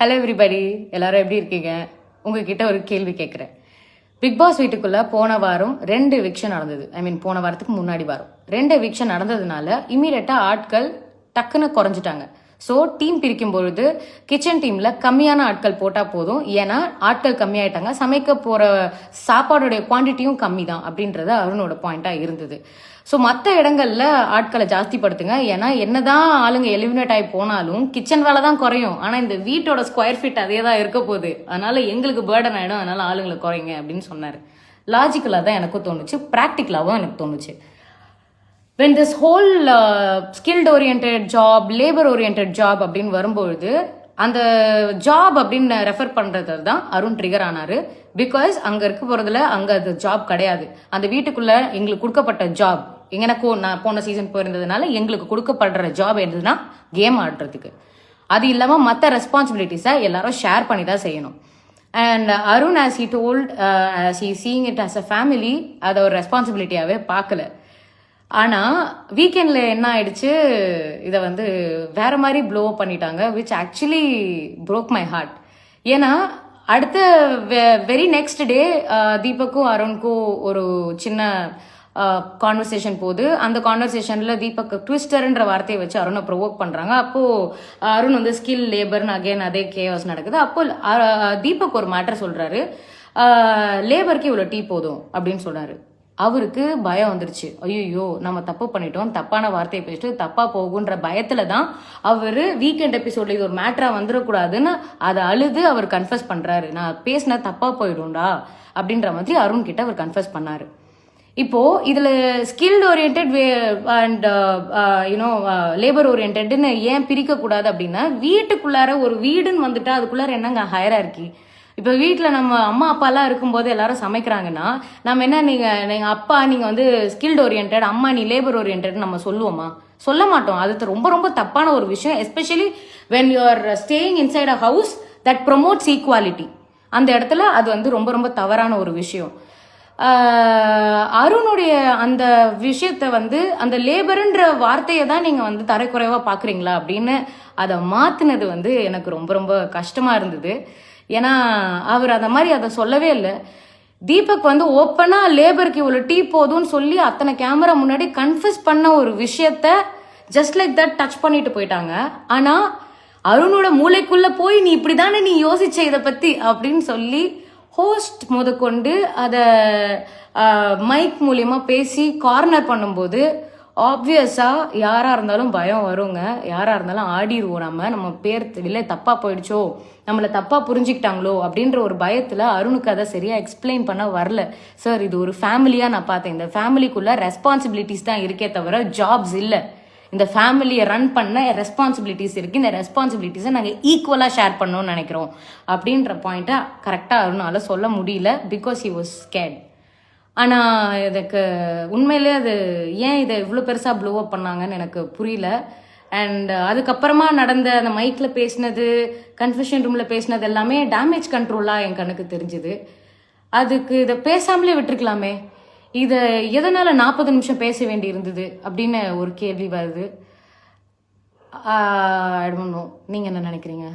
Hello everybody, எல்லாரும் எப்படி இருக்கீங்க? உங்ககிட்ட ஒரு கேள்வி கேட்குறேன். பிக் பாஸ் வீட்டுக்குள்ள போன வாரம் 2 எவிக்ஷன் நடந்தது. போன வாரத்துக்கு முன்னாடி வாரம் 2 எவிக்ஷன் நடந்ததுனால இமீடியட்டா ஆட்கள் டக்குன்னு குறைஞ்சிட்டாங்க. ஸோ டீம் பிரிக்கும் பொழுது கிச்சன் டீம்ல கம்மியான ஆட்கள் போட்டால் போதும், ஏன்னா ஆட்கள் கம்மியாயிட்டாங்க, சமைக்க போற சாப்பாடுடைய குவான்டிட்டியும் கம்மி தான் அப்படின்றது அருணோட பாயிண்டா இருந்தது. ஸோ மற்ற இடங்கள்ல ஆட்களை ஜாஸ்தி படுத்துங்க, ஏன்னா என்னதான் ஆளுங்க எலிமினேட் ஆகி போனாலும் கிச்சன் வேலை தான் குறையும், ஆனால் இந்த வீட்டோட ஸ்கொயர் ஃபீட் அதே தான் இருக்க போகுது, அதனால எங்களுக்கு பேர்டன் ஆகிடும், அதனால ஆளுங்களை குறைங்க அப்படின்னு சொன்னார். லாஜிக்கலாக தான் எனக்கும் தோணுச்சு, ப்ராக்டிக்கலாகவும் எனக்கு தோணுச்சு. when this whole skilled oriented job, labor oriented job அப்படின்னு வரும்பொழுது அந்த ஜாப் அப்படின்னு ரெஃபர் பண்ணுறது தான் அருண் ட்ரிகர் ஆனார். பிகாஸ் அங்கே இருக்க போகிறதுல அங்கே அது ஜாப் கிடையாது. அந்த வீட்டுக்குள்ளே எங்களுக்கு கொடுக்கப்பட்ட ஜாப், எனக்கும் நான் போன சீசன் போயிருந்ததுனால எங்களுக்கு கொடுக்கப்படுற ஜாப் எதுனா கேம் ஆடுறதுக்கு. அது இல்லாமல் மற்ற ரெஸ்பான்சிபிலிட்டிஸை எல்லாரும் ஷேர் பண்ணி தான் செய்யணும். And Arun as he told, as he seeing it as a family, அதை ஒரு ரெஸ்பான்சிபிலிட்டியாகவே பார்க்கல. ஆனால் வீக்கெண்டில் என்ன ஆயிடுச்சு, இதை வேற மாதிரி ப்ளோ பண்ணிட்டாங்க, which actually broke my heart. ஏன்னா அடுத்த வெரி நெக்ஸ்ட் டே தீபக்கும் அருணுக்கும் ஒரு சின்ன கான்வர்சேஷன் போகுது. அந்த கான்வர்சேஷனில் தீபக் ட்விஸ்டர்ன்ற வார்த்தையை வச்சு அருணை ப்ரொவோக் பண்ணுறாங்க. அப்போது அருண் ஸ்கில் லேபர்னு அகெயின் அதே கேவாஸ் நடக்குது. அப்போ தீபக் ஒரு மேட்டர் சொல்கிறாரு, லேபருக்கு இவ்வளோ டீ போதும் அப்படின்னு சொல்கிறாரு. அவருக்கு பயம் வந்துருச்சு, ஐயோ நம்ம தப்பு பண்ணிட்டோம், தப்பான வார்த்தையை பேசிட்டு தப்பா போகுன்ற பயத்துல தான் அவர் வீக்கெண்ட் எபிசோட்ல இது ஒரு மேட்டரா வந்துடக்கூடாதுன்னு அதை அழுது அவர் கன்ஃபஸ் பண்றாரு. நான் பேசின தப்பா போயிடும்டா அப்படின்ற மாதிரி அருண் கிட்ட அவர் கன்ஃபஸ் பண்ணாரு. இப்போ இதுல skilled orient and you know labour ஓரியன்ட்னு ஏன் பிரிக்க கூடாது அப்படின்னா, வீட்டுக்குள்ளார ஒரு வீடுன்னு வந்துட்டா அதுக்குள்ளார என்னங்க ஹையரார்கி. இப்போ வீட்டில் நம்ம அம்மா அப்பாலாம் இருக்கும்போது எல்லாரும் சமைக்கிறாங்கன்னா நம்ம என்ன, நீங்கள் அப்பா நீங்கள் ஸ்கில்ட் ஓரியன்ட், அம்மா நீ லேபர் ஓரியன்ட் நம்ம சொல்லுவோமா? சொல்ல மாட்டோம். அது ரொம்ப ரொம்ப தப்பான ஒரு விஷயம். Especially when you are staying inside a house that promotes equality, அந்த இடத்துல அது ரொம்ப ரொம்ப தவறான ஒரு விஷயம். அருணுடைய அந்த விஷயத்த அந்த லேபருன்ற வார்த்தையை தான் நீங்கள் தரைக்குறைவாக பார்க்குறீங்களா அப்படின்னு அதை மாற்றினது எனக்கு ரொம்ப ரொம்ப கஷ்டமாக இருந்தது. ஏன்னா அவர் அந்த மாதிரி அதை சொல்லவே இல்லை. தீபக் ஓப்பனாக லேபருக்கு இவ்வளோ டீ போதும்னு சொல்லி அத்தனை கேமரா முன்னாடி கன்ஃபஸ் பண்ண ஒரு விஷயத்த ஜஸ்ட் லைக் தட் டச் பண்ணிட்டு போயிட்டாங்க. ஆனால் அருணோட மூளைக்குள்ளே போய் நீ இப்படி தானே நீ யோசிச்ச இதை பற்றி அப்படின்னு சொல்லி ஹோஸ்ட் முதற்கொண்டு அதை மைக் மூலியமா பேசி கார்னர் பண்ணும்போது ஆப்வியஸாக யாராக இருந்தாலும் பயம் வருங்க, யாராக இருந்தாலும் ஆடிடுவோம். நம்ம பேர் இல்லை தப்பாக போயிடுச்சோ, நம்மளை தப்பாக புரிஞ்சுக்கிட்டாங்களோ அப்படின்ற ஒரு பயத்தில் அருணுக்கு அதை சரியாக எக்ஸ்பிளைன் பண்ண வரல. சார் இது ஒரு ஃபேமிலியாக நான் பார்த்தேன், இந்த ஃபேமிலிக்குள்ளே ரெஸ்பான்சிபிலிட்டிஸ் தான் இருக்கே தவிர ஜாப்ஸ் இல்லை. இந்த ஃபேமிலியை ரன் பண்ண ரெஸ்பான்சிபிலிட்டிஸ் இருக்குது, இந்த ரெஸ்பான்சிபிலிட்டிஸை நாங்கள் ஈக்குவலாக ஷேர் பண்ணணும்னு நினைக்கிறோம் அப்படின்ற பாயிண்ட்டை கரெக்டாக அருணால் சொல்ல முடியல. Because he was scared. ஆனால் இதுக்கு உண்மையிலே அது ஏன் இதை இவ்வளோ பெருசாக ப்ளோ அப் பண்ணாங்கன்னு எனக்கு புரியல. அண்ட் அதுக்கப்புறமா நடந்த அந்த மைக்கில் பேசினது, கன்ஃபெஷன் ரூமில் பேசினது எல்லாமே டேமேஜ் கண்ட்ரோலாக என் கண்ணுக்கு தெரிஞ்சுது. அதுக்கு இதை பேசாமலே விட்டுருக்கலாமே, இதை எதனால் 40 நிமிஷம் பேச வேண்டி இருந்தது அப்படின்னு ஒரு கேள்வி வருது. ஐ டோன்ட் நோ, நீங்கள் என்ன நினைக்கிறீங்க?